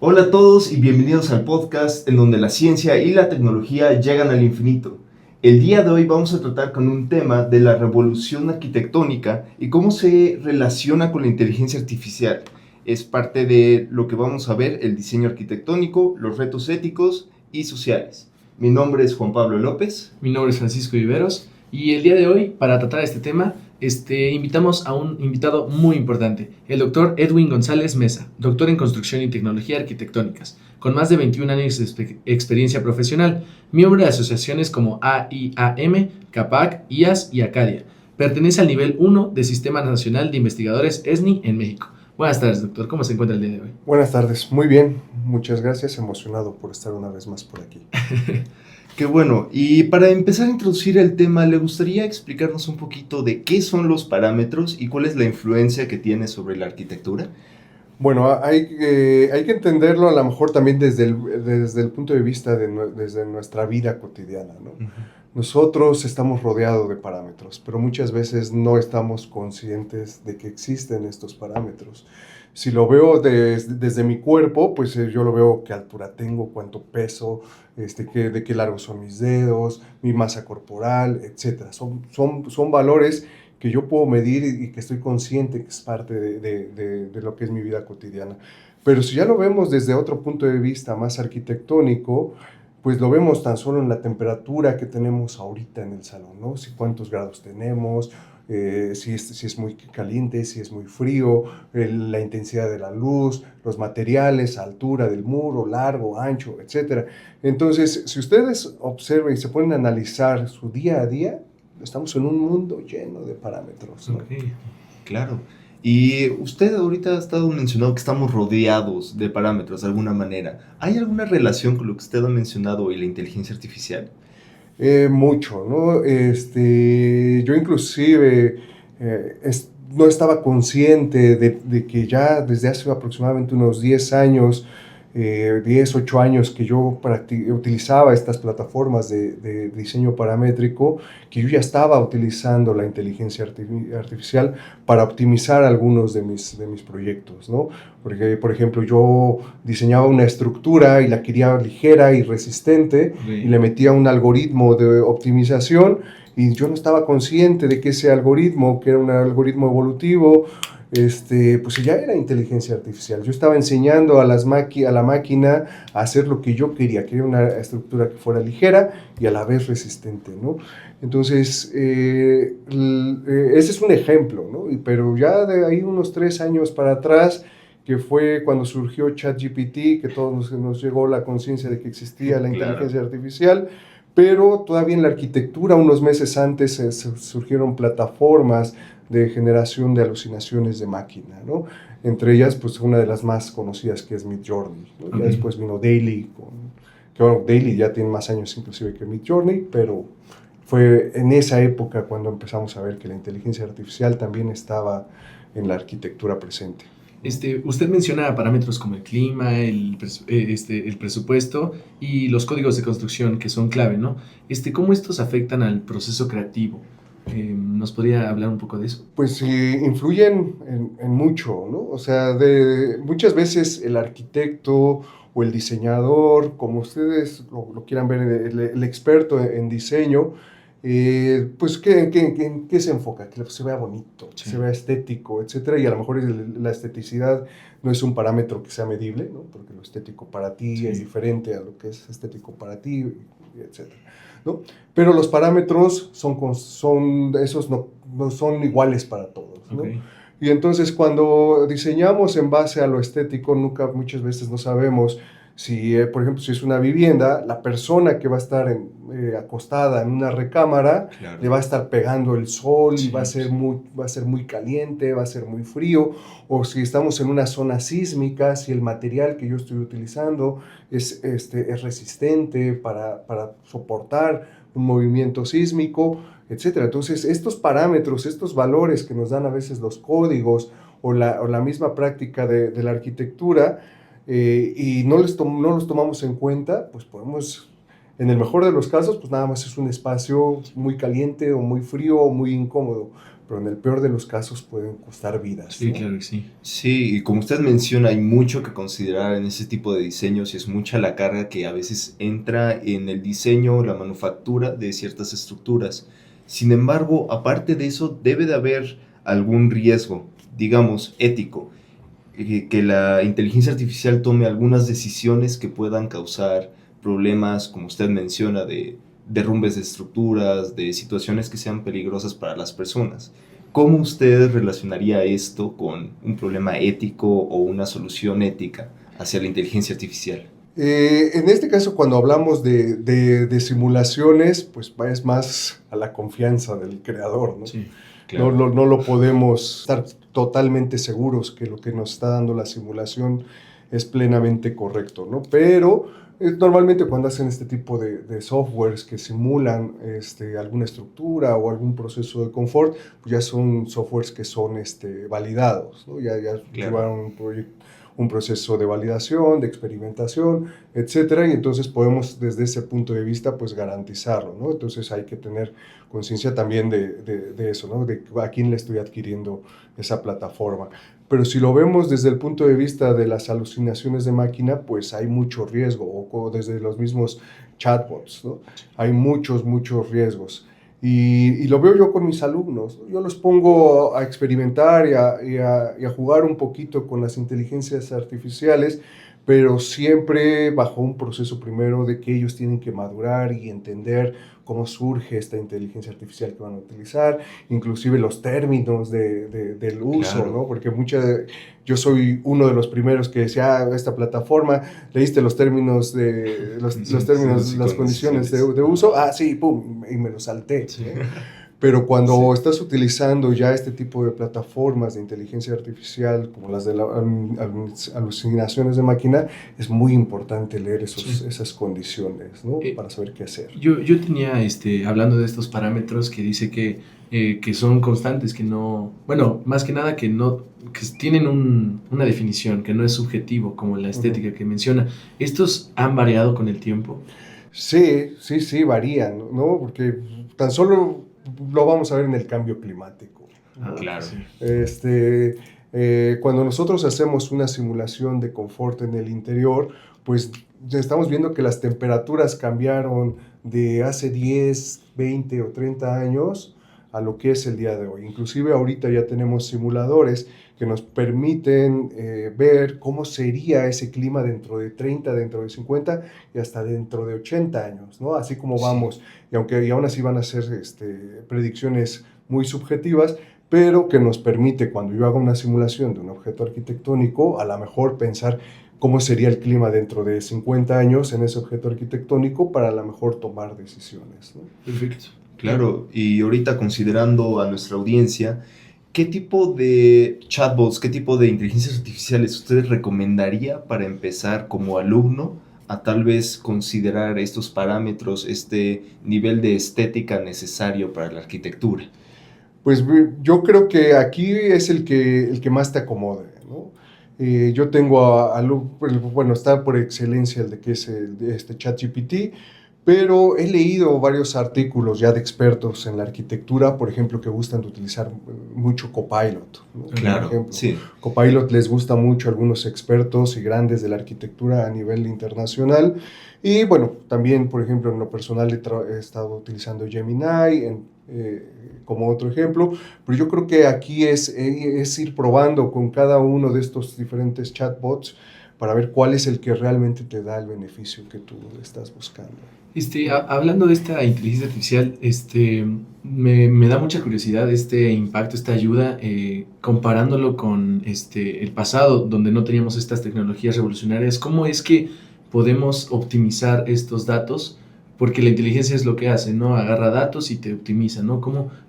Hola a todos y bienvenidos al podcast en donde la ciencia y la tecnología llegan al infinito. El día de hoy vamos a tratar con un tema de la revolución arquitectónica y cómo se relaciona con la inteligencia artificial. Es parte de lo que vamos a ver, el diseño arquitectónico, los retos éticos y sociales. Mi nombre es Juan Pablo López. Mi nombre es Francisco Viveros y el día de hoy, para tratar este tema, invitamos a un invitado muy importante, el doctor Edwin González Mesa, doctor en Construcción y Tecnología Arquitectónicas, con más de 21 años de experiencia profesional, miembro de asociaciones como AIAM, CAPAC, IAS y Acadia. Pertenece al nivel 1 del Sistema Nacional de Investigadores ESNI en México. Buenas tardes, doctor. ¿Cómo se encuentra el día de hoy? Buenas tardes, muy bien, muchas gracias, emocionado por estar una vez más por aquí. Qué bueno, y para empezar a introducir el tema, ¿le gustaría explicarnos un poquito de qué son los parámetros y cuál es la influencia que tiene sobre la arquitectura? Bueno, hay que entenderlo a lo mejor también desde el punto de vista desde nuestra vida cotidiana, ¿no? Nosotros estamos rodeados de parámetros, pero muchas veces no estamos conscientes de que existen estos parámetros. Si lo veo desde mi cuerpo, pues yo lo veo qué altura tengo, cuánto peso, de qué largos son mis dedos, mi masa corporal, etc. Son valores que yo puedo medir y que estoy consciente que es parte de lo que es mi vida cotidiana. Pero si ya lo vemos desde otro punto de vista más arquitectónico, pues lo vemos tan solo en la temperatura que tenemos ahorita en el salón, ¿no? Si cuántos grados tenemos, si es muy caliente, si es muy frío, la intensidad de la luz, los materiales, altura del muro, largo, ancho, etc. Entonces, si ustedes observan y se pueden analizar su día a día, estamos en un mundo lleno de parámetros, ¿no? Ok, claro. Y usted ahorita ha estado mencionando que estamos rodeados de parámetros de alguna manera. ¿Hay alguna relación con lo que usted ha mencionado y la inteligencia artificial? Mucho, ¿no? Yo inclusive no estaba consciente de que ya desde hace aproximadamente unos 10 años, 10, 8 años que yo utilizaba estas plataformas de diseño paramétrico, que yo ya estaba utilizando la inteligencia artificial para optimizar algunos de mis proyectos, ¿no? Porque, por ejemplo, yo diseñaba una estructura y la quería ligera y resistente, y le metía un algoritmo de optimización, y yo no estaba consciente de que ese algoritmo, que era un algoritmo evolutivo, pues ya era inteligencia artificial. Yo estaba enseñando a la máquina a hacer lo que yo quería una estructura que fuera ligera y a la vez resistente, ¿no? Entonces, ese es un ejemplo, ¿no? Pero ya de ahí unos 3 años para atrás, que fue cuando surgió ChatGPT, que todos nos llegó la conciencia de que existía la inteligencia artificial, pero todavía en la arquitectura, unos meses antes, surgieron plataformas de generación de alucinaciones de máquina, ¿no? Entre ellas, pues una de las más conocidas, que es Midjourney, ¿no? Okay. Ya después vino Daily, que bueno, Daily ya tiene más años inclusive que Midjourney, pero fue en esa época cuando empezamos a ver que la inteligencia artificial también estaba en la arquitectura presente. Usted menciona parámetros como el clima, el presupuesto y los códigos de construcción que son clave, ¿no? ¿Cómo estos afectan al proceso creativo? ¿Nos podría hablar un poco de eso? Pues influyen en mucho, ¿no? O sea, muchas veces el arquitecto o el diseñador, como ustedes lo quieran ver, el experto en diseño, pues ¿qué se enfoca? Que se vea bonito, que se vea estético, etcétera, y a lo mejor la esteticidad no es un parámetro que sea medible, ¿no? Porque lo estético para ti es diferente a lo que es estético para ti, etcétera, ¿no? Pero los parámetros esos no son iguales para todos, ¿no? Okay. Y entonces cuando diseñamos en base a lo estético, muchas veces no sabemos si, por ejemplo, si es una vivienda, la persona que va a estar acostada en una recámara, claro, le va a estar pegando el sol, y va a ser muy caliente, va a ser muy frío. O si estamos en una zona sísmica, si el material que yo estoy utilizando es resistente para soportar un movimiento sísmico, etcétera. Entonces, estos parámetros, estos valores que nos dan a veces los códigos o la misma práctica de la arquitectura, y no los tomamos en cuenta, pues podemos, en el mejor de los casos, pues nada más es un espacio muy caliente o muy frío o muy incómodo. pero en el peor de los casos pueden costar vidas. Sí, ¿no? claro que sí. Sí, y como usted menciona, hay mucho que considerar en ese tipo de diseños y es mucha la carga que a veces entra en el diseño, la manufactura de ciertas estructuras. Sin embargo, aparte de eso, debe de haber algún riesgo, digamos, ético, que la inteligencia artificial tome algunas decisiones que puedan causar problemas, como usted menciona, de derrumbes de estructuras, de situaciones que sean peligrosas para las personas. ¿Cómo usted relacionaría esto con un problema ético o una solución ética hacia la inteligencia artificial? En este caso, cuando hablamos de simulaciones, pues es más a la confianza del creador, ¿no? Sí. No lo podemos estar totalmente seguros que lo que nos está dando la simulación es plenamente correcto, ¿no? Pero normalmente cuando hacen este tipo de softwares que simulan alguna estructura o algún proceso de confort, pues ya son softwares que son validados, ¿no? Ya llevaron un proceso de validación, de experimentación, etcétera, y entonces podemos desde ese punto de vista pues garantizarlo, ¿no? Entonces hay que tener conciencia también de eso, ¿no? De a quién le estoy adquiriendo esa plataforma. Pero si lo vemos desde el punto de vista de las alucinaciones de máquina, pues hay mucho riesgo, o desde los mismos chatbots, ¿no? Hay muchos riesgos. Y lo veo yo con mis alumnos, ¿no? Yo los pongo a experimentar y a jugar un poquito con las inteligencias artificiales, pero siempre bajo un proceso primero de que ellos tienen que madurar y entender cómo surge esta inteligencia artificial que van a utilizar, inclusive los términos del uso, Claro. ¿no? Porque yo soy uno de los primeros que decía, esta plataforma, leíste los términos, las condiciones de uso, sí, pum, y me lo salté. Sí. ¿no? Pero cuando estás utilizando ya este tipo de plataformas de inteligencia artificial, como las de alucinaciones de máquina, es muy importante leer esas condiciones, ¿no? Para saber qué hacer. Yo tenía, hablando de estos parámetros, que dice que son constantes, que no, bueno, más que nada que tienen una definición, que no es subjetivo, como la estética que menciona. ¿Estos han variado con el tiempo? Sí, varían, ¿no? Porque tan solo lo vamos a ver en el cambio climático. ¿no? Claro. Sí. Cuando nosotros hacemos una simulación de confort en el interior, pues ya estamos viendo que las temperaturas cambiaron de hace 10, 20 o 30 años a lo que es el día de hoy. Inclusive ahorita ya tenemos simuladores que nos permiten ver cómo sería ese clima dentro de 30, dentro de 50 y hasta dentro de 80 años, ¿no? Así como vamos, y aún así van a ser predicciones muy subjetivas, pero que nos permite, cuando yo hago una simulación de un objeto arquitectónico, a lo mejor pensar cómo sería el clima dentro de 50 años en ese objeto arquitectónico para a lo mejor tomar decisiones, ¿no? Perfecto. Claro, y ahorita considerando a nuestra audiencia, ¿qué tipo de chatbots, qué tipo de inteligencias artificiales usted recomendaría para empezar como alumno a tal vez considerar estos parámetros, este nivel de estética necesario para la arquitectura? Pues yo creo que aquí es el que más te acomode, ¿no? Yo tengo bueno, está por excelencia el de que es ChatGPT, pero he leído varios artículos ya de expertos en la arquitectura, por ejemplo, que gustan de utilizar mucho Copilot, ¿no? Claro, por ejemplo, sí. Copilot les gusta mucho a algunos expertos y grandes de la arquitectura a nivel internacional. Y bueno, también, por ejemplo, en lo personal he estado utilizando Gemini como otro ejemplo, pero yo creo que aquí es ir probando con cada uno de estos diferentes chatbots para ver cuál es el que realmente te da el beneficio que tú estás buscando. Hablando de esta inteligencia artificial, me da mucha curiosidad este impacto, esta ayuda, comparándolo con el pasado, donde no teníamos estas tecnologías revolucionarias. ¿Cómo es que podemos optimizar estos datos? Porque la inteligencia es lo que hace, ¿no? Agarra datos y te optimiza, ¿no?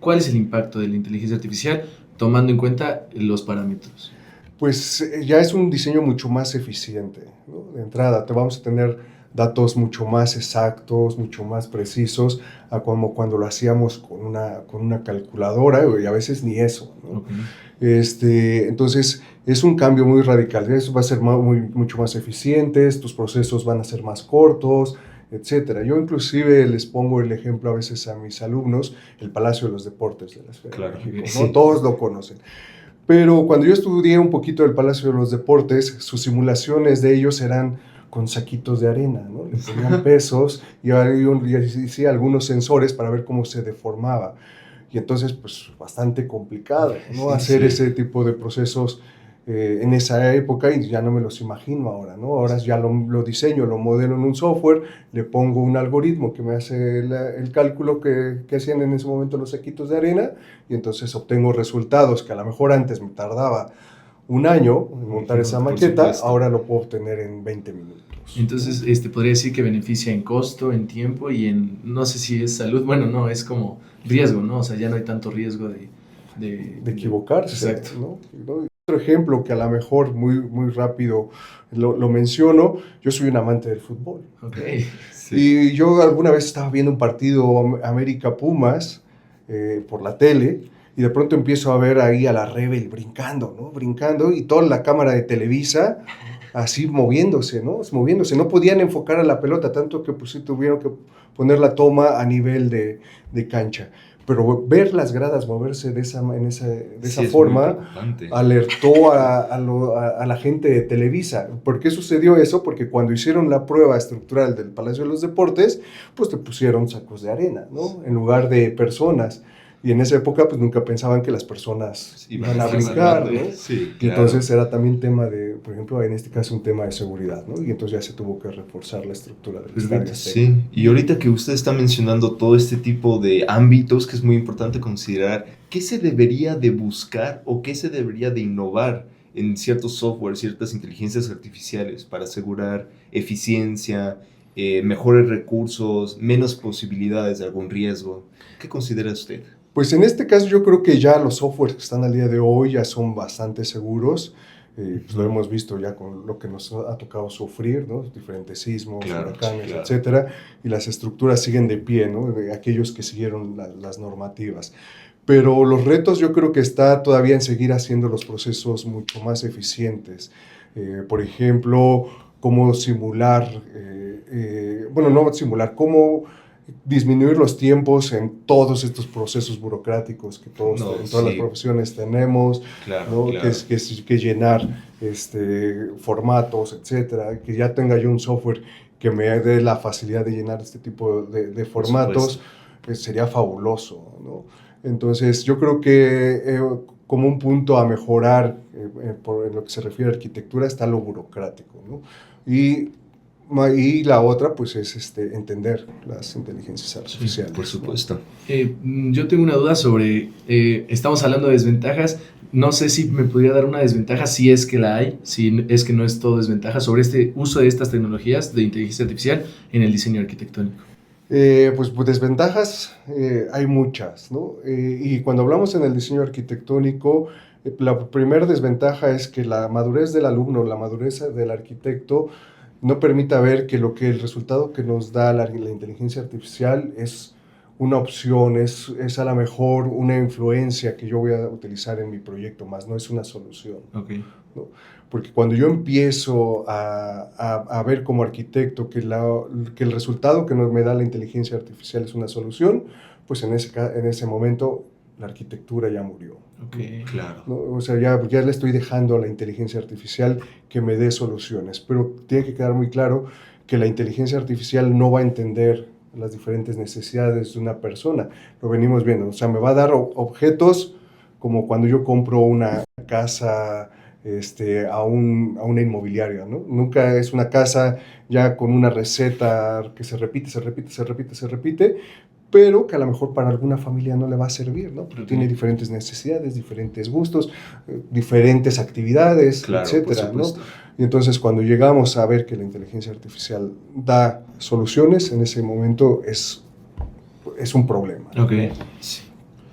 ¿Cuál es el impacto de la inteligencia artificial tomando en cuenta los parámetros? Pues ya es un diseño mucho más eficiente, ¿no? De entrada, vamos a tener datos mucho más exactos, mucho más precisos, a como cuando lo hacíamos con una calculadora, y a veces ni eso, ¿no? Okay. Entonces, es un cambio muy radical. Eso va a ser mucho más eficiente, tus procesos van a ser más cortos, etcétera. Yo inclusive les pongo el ejemplo a veces a mis alumnos, el Palacio de los Deportes de la Esfera de México, ¿no? Sí. Todos lo conocen. Pero cuando yo estudié un poquito del Palacio de los Deportes, sus simulaciones de ellos eran con saquitos de arena, ¿no? Le ponían pesos y hacía algunos sensores para ver cómo se deformaba. Y entonces, pues, bastante complicado, ¿no? Hacer ese tipo de procesos en esa época, y ya no me los imagino ahora, ¿no? Ahora ya lo diseño, lo modelo en un software, le pongo un algoritmo que me hace el cálculo que hacían en ese momento los saquitos de arena, y entonces obtengo resultados que a lo mejor antes me tardaba un año en montar esa maqueta, ahora lo puedo obtener en 20 minutos. Entonces, podría decir que beneficia en costo, en tiempo y en, no sé si es salud, bueno, no, es como riesgo, ¿no? O sea, ya no hay tanto riesgo de equivocarse. Exacto. ¿no? Otro ejemplo que a lo mejor muy rápido lo menciono, yo soy un amante del fútbol. Okay. Sí. Y yo alguna vez estaba viendo un partido América Pumas por la tele, y de pronto empiezo a ver ahí a la Rebel brincando, ¿no? Brincando, y toda la cámara de Televisa así moviéndose, ¿no? Moviéndose. No podían enfocar a la pelota, tanto que pues sí tuvieron que poner la toma a nivel de cancha. Pero ver las gradas moverse de esa forma alertó a la gente de Televisa. ¿Por qué sucedió eso? Porque cuando hicieron la prueba estructural del Palacio de los Deportes, pues te pusieron sacos de arena, ¿no? En lugar de personas. Y en esa época, pues nunca pensaban que las personas iban a brincar, ¿no? Sí, claro. Y entonces era también tema de, por ejemplo, en este caso un tema de seguridad, ¿no? Y entonces ya se tuvo que reforzar la estructura del estadio. Sí, y ahorita que usted está mencionando todo este tipo de ámbitos, que es muy importante considerar, ¿qué se debería de buscar o qué se debería de innovar en ciertos software, ciertas inteligencias artificiales para asegurar eficiencia, mejores recursos, menos posibilidades de algún riesgo? ¿Qué considera usted? Pues en este caso yo creo que ya los softwares que están al día de hoy ya son bastante seguros. Pues lo hemos visto ya con lo que nos ha tocado sufrir, ¿no? Diferentes sismos, huracanes, etcétera, y las estructuras siguen de pie, ¿no? De aquellos que siguieron las normativas. Pero los retos yo creo que está todavía en seguir haciendo los procesos mucho más eficientes. Por ejemplo, cómo simular, cómo disminuir los tiempos en todos estos procesos burocráticos que todos en todas las profesiones tenemos, ¿no? Que llenar formatos, etcétera, que ya tenga yo un software que me dé la facilidad de llenar este tipo de formatos, pues sería fabuloso, ¿no? Entonces yo creo que como un punto a mejorar en lo que se refiere a arquitectura está lo burocrático, ¿no? Y la otra, pues, es entender las inteligencias artificiales. Sí, por supuesto. Yo tengo una duda sobre, estamos hablando de desventajas, no sé si me podría dar una desventaja, si es que la hay, si es que no es todo desventaja, sobre este uso de estas tecnologías de inteligencia artificial en el diseño arquitectónico. Pues desventajas hay muchas, ¿no? Y cuando hablamos en el diseño arquitectónico, la primera desventaja es que la madurez del alumno, la madurez del arquitecto, no permita ver que el resultado que nos da la inteligencia artificial es una opción, es a lo mejor una influencia que yo voy a utilizar en mi proyecto, más no es una solución. Okay. ¿No? Porque cuando yo empiezo a ver como arquitecto que el resultado que me da la inteligencia artificial es una solución, pues en ese momento la arquitectura ya murió. Okay. Claro. ¿No? O sea, ya le estoy dejando a la inteligencia artificial que me dé soluciones, pero tiene que quedar muy claro que la inteligencia artificial no va a entender las diferentes necesidades de una persona. Lo venimos viendo, o sea, me va a dar objetos como cuando yo compro una casa a una inmobiliaria, ¿no? Nunca es una casa ya con una receta que se repite, pero que a lo mejor para alguna familia no le va a servir, ¿no? Porque tiene diferentes necesidades, diferentes gustos, diferentes actividades, etcétera, ¿no? Y entonces cuando llegamos a ver que la inteligencia artificial da soluciones, en ese momento es un problema. Ok. Sí.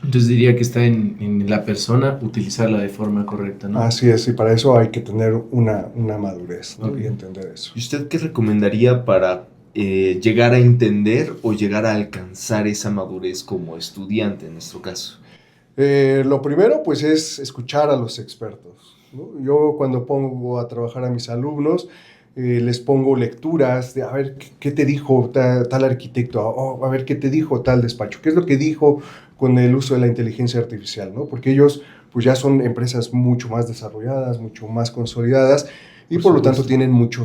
Entonces diría que está en la persona utilizarla de forma correcta, ¿no? Así es, y para eso hay que tener una madurez, ¿no? Y entender eso. ¿Y usted qué recomendaría para llegar a entender o llegar a alcanzar esa madurez como estudiante en nuestro caso? Lo primero, pues, es escuchar a los expertos, ¿no? Yo cuando pongo a trabajar a mis alumnos, les pongo lecturas de a ver qué te dijo tal arquitecto, a ver qué te dijo tal despacho, qué es lo que dijo con el uso de la inteligencia artificial, ¿no? Porque ellos pues ya son empresas mucho más desarrolladas, mucho más consolidadas y por lo tanto tienen mucho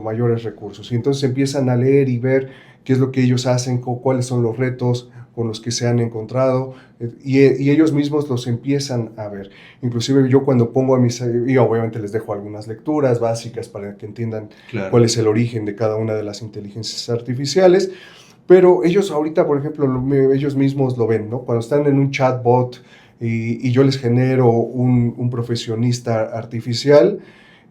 mayores recursos. Y entonces empiezan a leer y ver qué es lo que ellos hacen, cuáles son los retos con los que se han encontrado y ellos mismos los empiezan a ver. Inclusive yo cuando pongo a mis, y obviamente les dejo algunas lecturas básicas para que entiendan cuál es el origen de cada una de las inteligencias artificiales, pero ellos ahorita, por ejemplo, ellos mismos lo ven, ¿no? Cuando están en un chatbot y yo les genero un artificial,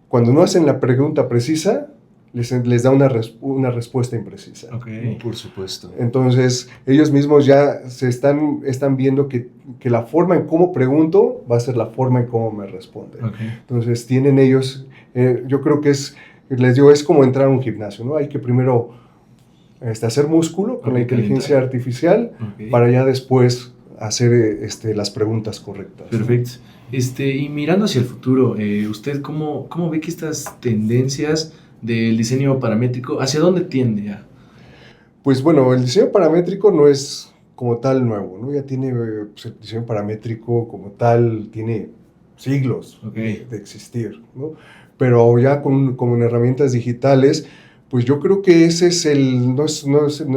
cuando no hacen la pregunta precisa, les da una respuesta imprecisa. Okay. Por supuesto. Entonces, ellos mismos ya están viendo que la forma en cómo pregunto va a ser la forma en cómo me responden. Okay. Entonces, tienen ellos, yo creo que les digo, es como entrar a un gimnasio, ¿no? Hay que primero hacer músculo con la inteligencia artificial para ya después hacer las preguntas correctas. Perfecto. Y mirando hacia el futuro, ¿usted cómo ve que estas tendencias del diseño paramétrico, hacia dónde tiende ya? Pues bueno, el diseño paramétrico no es como tal nuevo, ¿no? Ya tiene, pues el diseño paramétrico como tal tiene siglos de existir, ¿no? Pero ya con herramientas digitales, pues yo creo que ese es no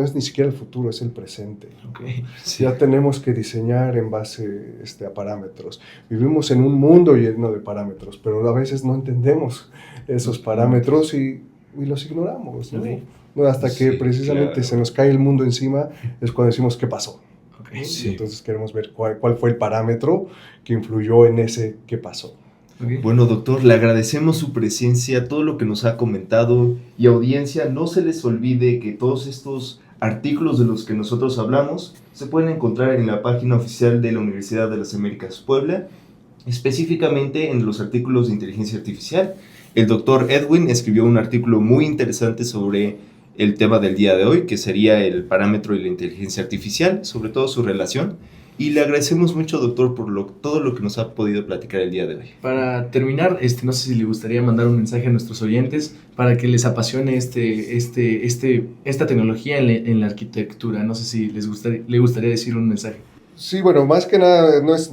es ni siquiera el futuro, es el presente. Okay. Sí. Ya tenemos que diseñar en base a parámetros. Vivimos en un mundo lleno de parámetros, pero a veces no entendemos esos parámetros y los ignoramos, ¿no? Okay. Hasta que precisamente se nos cae el mundo encima, es cuando decimos ¿qué pasó? Okay. Sí. Entonces queremos ver cuál fue el parámetro que influyó en ese ¿qué pasó? Okay. Bueno, doctor, le agradecemos su presencia, todo lo que nos ha comentado, y audiencia, no se les olvide que todos estos artículos de los que nosotros hablamos se pueden encontrar en la página oficial de la Universidad de las Américas Puebla, específicamente en los artículos de inteligencia artificial. El doctor Edwin escribió un artículo muy interesante sobre el tema del día de hoy, que sería el parámetro y la inteligencia artificial, sobre todo su relación. Y le agradecemos mucho, doctor, por todo lo que nos ha podido platicar el día de hoy. Para terminar, no sé si le gustaría mandar un mensaje a nuestros oyentes para que les apasione esta tecnología en la arquitectura. No sé si le gustaría decir un mensaje. Sí, bueno, más que nada no es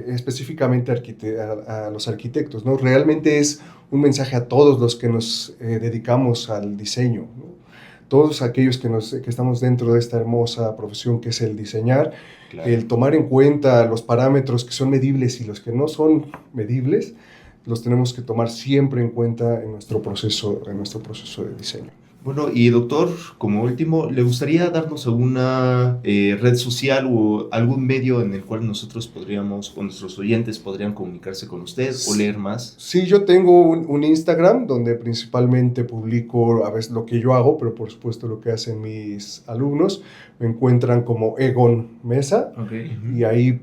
específicamente a los arquitectos, ¿no? Realmente es un mensaje a todos los que nos dedicamos al diseño, ¿no? Todos aquellos que estamos dentro de esta hermosa profesión que es el diseñar, claro. El tomar en cuenta los parámetros que son medibles y los que no son medibles, los tenemos que tomar siempre en cuenta en nuestro proceso de diseño. Bueno, y doctor, como último, ¿le gustaría darnos alguna red social o algún medio en el cual nosotros podríamos, o nuestros oyentes podrían comunicarse con usted o leer más? Sí, yo tengo un Instagram donde principalmente publico a veces lo que yo hago, pero por supuesto lo que hacen mis alumnos. Me encuentran como Egon Mesa, y ahí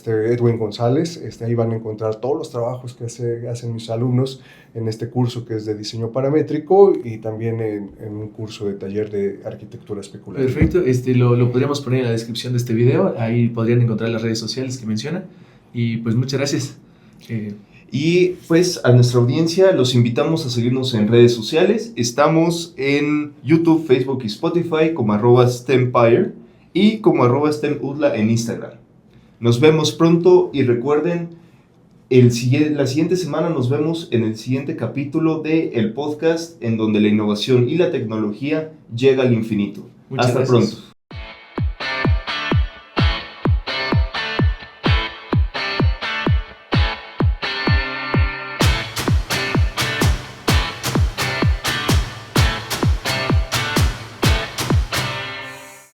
Edwin González, ahí van a encontrar todos los trabajos que hacen mis alumnos en este curso que es de diseño paramétrico y también en un curso de taller de arquitectura especulativa. Perfecto, lo podríamos poner en la descripción de este video, ahí podrían encontrar las redes sociales que menciona, y pues muchas gracias. Y pues a nuestra audiencia los invitamos a seguirnos en redes sociales. Estamos en YouTube, Facebook y Spotify como @STEMpire y como @STEMUDLA en Instagram. Nos vemos pronto y recuerden, la siguiente semana nos vemos en el siguiente capítulo del podcast en donde la innovación y la tecnología llega al infinito. Hasta pronto.